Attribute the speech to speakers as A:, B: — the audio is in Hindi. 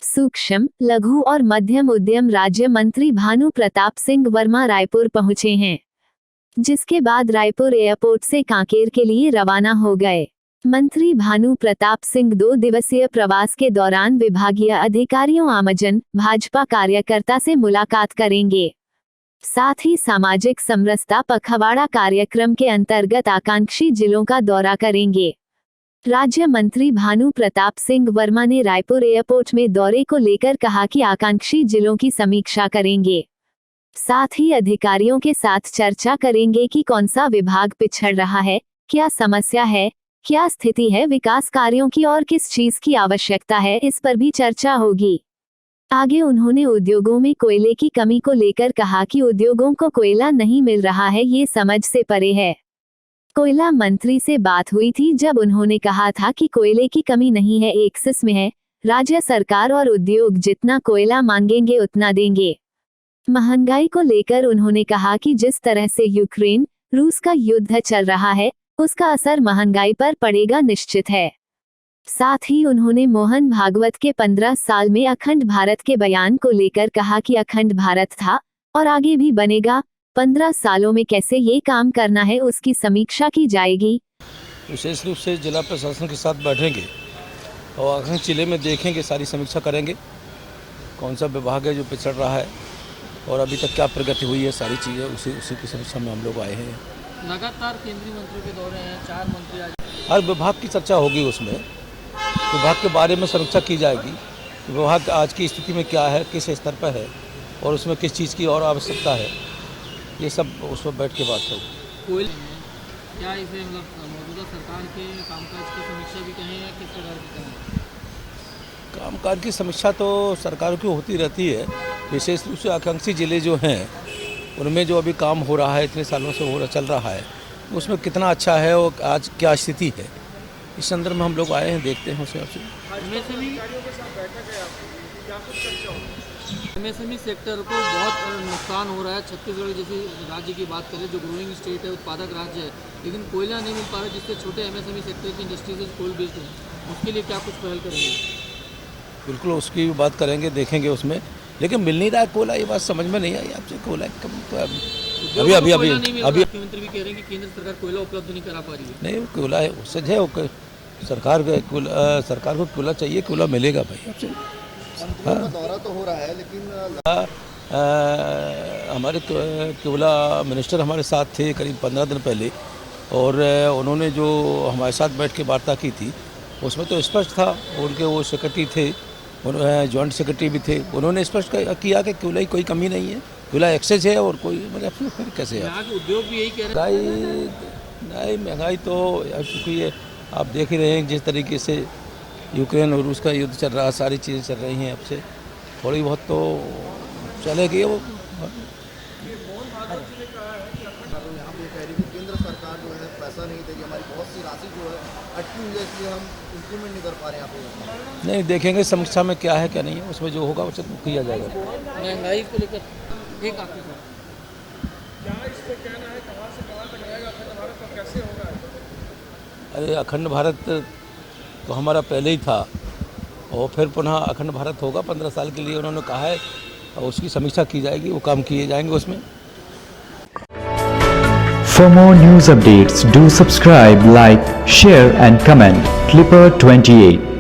A: सूक्ष्म, लघु और मध्यम उद्यम राज्य मंत्री भानु प्रताप सिंह वर्मा रायपुर पहुंचे हैं, जिसके बाद रायपुर एयरपोर्ट से कांकेर के लिए रवाना हो गए। मंत्री भानु प्रताप सिंह 2 दिवसीय प्रवास के दौरान विभागीय अधिकारियों, आमजन, भाजपा कार्यकर्ता से मुलाकात करेंगे। साथ ही सामाजिक समरसता पखवाड़ा कार्यक्रम के अंतर्गत आकांक्षी जिलों का दौरा करेंगे। राज्य मंत्री भानु प्रताप सिंह वर्मा ने रायपुर एयरपोर्ट में दौरे को लेकर कहा कि आकांक्षी जिलों की समीक्षा करेंगे। साथ ही अधिकारियों के साथ चर्चा करेंगे कि कौन सा विभाग पिछड़ रहा है, क्या समस्या है, क्या स्थिति है विकास कार्यों की और किस चीज की आवश्यकता है, इस पर भी चर्चा होगी। आगे उन्होंने उद्योगों में कोयले की कमी को लेकर कहा कि उद्योगों को कोयला नहीं मिल रहा है, ये समझ से परे है। कोयला मंत्री से बात हुई थी जब उन्होंने कहा था कि कोयले की कमी नहीं है, एक्सेस में है। राज्य सरकार और उद्योग जितना कोयला मांगेंगे उतना देंगे। महंगाई को लेकर उन्होंने कहा कि जिस तरह से यूक्रेन रूस का युद्ध चल रहा है, उसका असर महंगाई पर पड़ेगा निश्चित है। साथ ही उन्होंने मोहन भागवत के 15 साल में अखंड भारत के बयान को लेकर कहा कि अखंड भारत था और आगे भी बनेगा। 15 सालों में कैसे ये काम करना है उसकी समीक्षा की जाएगी।
B: विशेष रूप से जिला प्रशासन के साथ बैठेंगे और अखंड जिले में देखेंगे, सारी समीक्षा करेंगे कौन सा विभाग है जो पिछड़ रहा है और अभी तक क्या प्रगति हुई है, सारी चीज़ें उसी की समीक्षा में हम लोग आए हैं।
C: लगातार केंद्रीय मंत्रियों के दौरे हैं, 4 मंत्री आज।
B: हर विभाग की चर्चा होगी, उसमें विभाग के बारे में समीक्षा की जाएगी। विभाग आज की स्थिति में क्या है, किस स्तर पर है और उसमें किस चीज़ की और आवश्यकता है, ये सब उस पर बैठ के बात होगी।
C: क्या इसे मतलब मौजूदा सरकार के कामकाज की समीक्षा भी कहें या किस प्रकार की कहें?
B: कामकाज की समीक्षा तो सरकार की होती रहती है। विशेष रूप से आकांक्षी जिले जो हैं उनमें जो अभी काम हो रहा है, इतने सालों से चल रहा है, उसमें कितना अच्छा है और आज क्या स्थिति है, इस संदर्भ में हम लोग आए हैं, देखते हैं उसे आपसे।
C: एमएसएमई सेक्टर को बहुत नुकसान हो रहा है। छत्तीसगढ़ जैसे राज्य की बात करें जो ग्रोइंग स्टेट है, उत्पादक राज्य है, लेकिन कोयला नहीं मिल पा रहा, जिससे छोटे एमएसएमई सेक्टर की इंडस्ट्रीज कोल बेस्ड है, उसके लिए क्या कुछ पहल करेंगे?
B: बिल्कुल उसकी भी बात करेंगे, देखेंगे उसमें, लेकिन मिल नहीं रहा है कोयला। ये बात समझ में नहीं आई आपसे, कोयला कम तो अभी
C: मुख्यमंत्री भी कह रहे हैं कि केंद्र सरकार कोयला उपलब्ध नहीं करा पा रही है।
B: नहीं, कोयला है सच है, सरकार को कोयला चाहिए, कोयला मिलेगा भाई आपसे। हाँ,
D: दौरा तो हो रहा है लेकिन
B: हमारे कोयला मिनिस्टर हमारे साथ थे करीब 15 दिन पहले, और उन्होंने जो हमारे साथ बैठ के वार्ता की थी उसमें तो स्पष्ट था, उनके वो सेक्रेटरी थे, जॉइंट सेक्रेटरी भी थे, उन्होंने स्पष्ट किया कि कोयला की कोई कमी नहीं है, कोयला एक्सेस है और कोई मतलब फिर कैसे है।
C: उद्योग भी यही कह रहे हैं।
B: महंगाई तो चूँकि ये आप देख ही रहे हैं जिस तरीके से यूक्रेन और रूस का युद्ध चल रहा है, सारी चीज़ें चल रही हैं, अब से थोड़ी बहुत तो चलेगी वो।
D: केंद्र सरकार जो है पैसा नहीं दे रही, हमारी बहुत सी राशि जो है अटकी हुई है, इसलिए हम इंप्लीमेंट नहीं कर पा रहे हैं यहाँ पे।
B: नहीं, देखेंगे समीक्षा में क्या है क्या नहीं है, उसमें जो होगा उसे किया जाएगा।
C: महंगाई को लेकर एक आखिरी
B: अरे अखंड भारत तो हमारा पहले ही था और फिर पुनः अखंड भारत होगा 15 साल के लिए उन्होंने कहा है, और उसकी समीक्षा की जाएगी, वो काम किए जाएंगे उसमें।
E: For more news updates, do subscribe, like, share and comment. Clipper 28